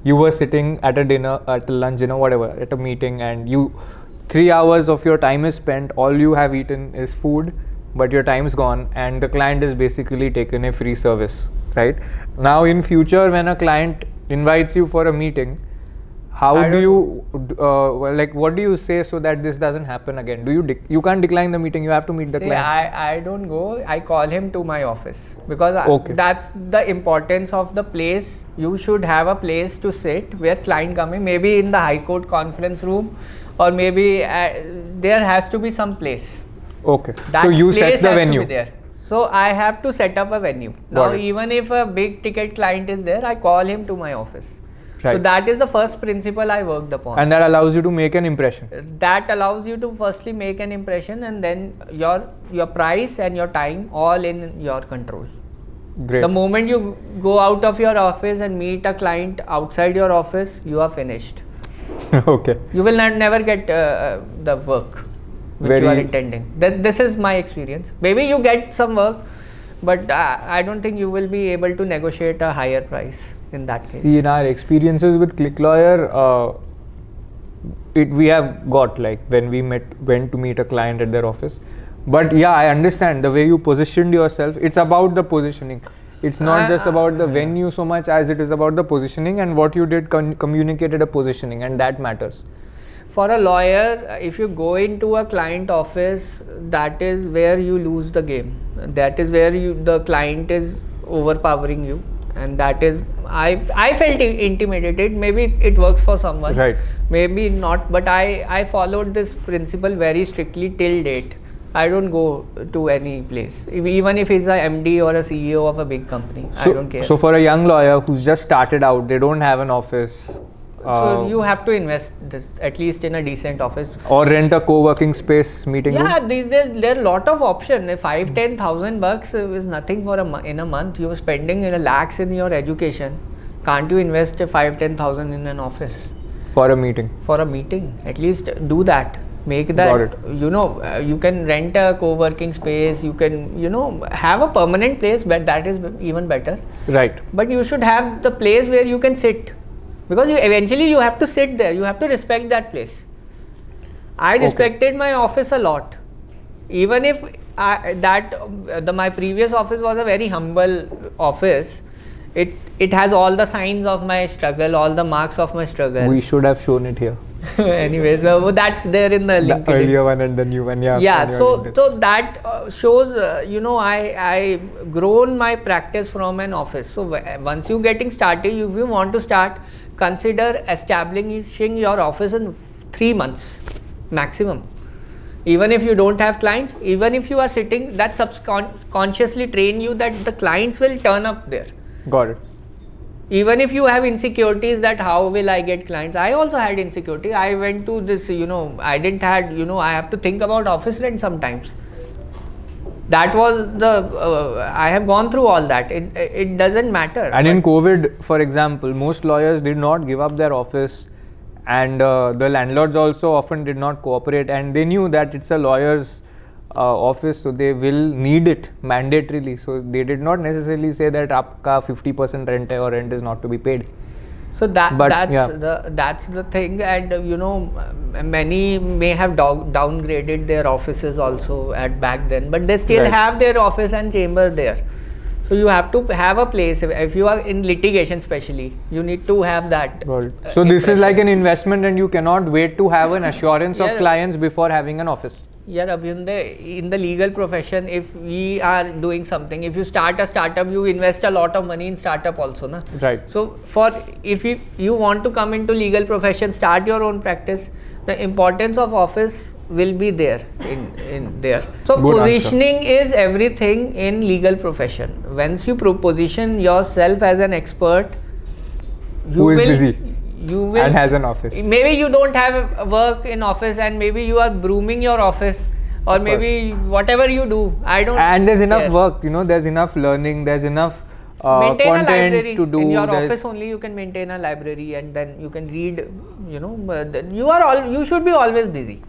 you were sitting at a dinner, at a lunch dinner, whatever, at a meeting, and 3 hours of your time is spent, all you have eaten is food, but your time is gone, and the client is basically taken a free service, right? Now in future, when a client invites you for a meeting, how do you what do you say so that this doesn't happen again? Do you can't decline the meeting, you have to meet the client? I don't go, I call him to my office, because that's the importance of the place. You should have a place to sit where client coming, maybe in the High Court conference room, or maybe there has to be some place. Okay, so you set the venue. To be there. So I have to set up a venue. Now even if a big ticket client is there, I call him to my office. Right. So that is the first principle I worked upon. And that allows you to make an impression. That allows you to firstly make an impression, and then your price and your time all in your control. Great. The moment you go out of your office and meet a client outside your office, you are finished. Okay. You will never get the work which you are intending. This is my experience. Maybe you get some work, but I don't think you will be able to negotiate a higher price in that case. See, in our experiences with ClickLawyer, we have got, like, when we went to meet a client at their office. But yeah, I understand the way you positioned yourself. It's about the positioning. It's not just about the venue so much as it is about the positioning, and what you did communicated a positioning, and that matters. For a lawyer, if you go into a client office, that is where you lose the game. That is where the client is overpowering you, and that is, I felt intimidated. Maybe it works for someone, right? Maybe not, but I followed this principle very strictly till date. I don't go to any place, even if he's a MD or a CEO of a big company. I don't care. So for a young lawyer who's just started out, they don't have an office. So you have to invest this at least in a decent office, or rent a co-working space, meeting room. Yeah, these days there are a lot of options. 5,000-10,000 bucks is nothing for in a month. You are spending lakhs in your education. Can't you invest 5,000-10,000 in an office for a meeting? For a meeting, at least do that. Make that, you can rent a co-working space, you can, have a permanent place, but that is even better. Right. But you should have the place where you can sit, because eventually you have to sit there, you have to respect that place. I respected my office a lot. Even if my previous office was a very humble office, it has all the signs of my struggle, all the marks of my struggle. We should have shown it here. Anyway, so that's there in the LinkedIn. The earlier one and the new one, yeah. Yeah, so that shows, I grown my practice from an office. So once you getting started, if you want to start, consider establishing your office in 3 months maximum. Even if you don't have clients, even if you are sitting, that subconsciously train you that the clients will turn up there. Got it. Even if you have insecurities that how will I get clients, I also had insecurity. I went to this, I didn't had, I have to think about office rent sometimes. That was I have gone through all that. It doesn't matter. And in COVID, for example, most lawyers did not give up their office, and the landlords also often did not cooperate, and they knew that it's a lawyer's office, so they will need it mandatorily. So they did not necessarily say that aapka 50% rent hai or rent is not to be paid. So that's the thing, and many may have downgraded their offices also at back then, but they still have their office and chamber there. So you have to have a place. If you are in litigation especially, you need to have that. So this is like an investment, and you cannot wait to have an assurance of clients before having an office. Yeah, Abhyunday, in the legal profession, if we are doing something, if you start a startup, you invest a lot of money in startup also, na? Right. So if you want to come into legal profession, start your own practice, the importance of office will be there in there. So good positioning answer. Is everything in legal profession. Once you position yourself as an expert, who is busy and has an office. Maybe you don't have work in office, and maybe you are brooming your office, or maybe whatever you do. And there's enough work, there's enough learning, there's enough content to do. In your office only you can maintain a library, and then you can read. You should be always busy.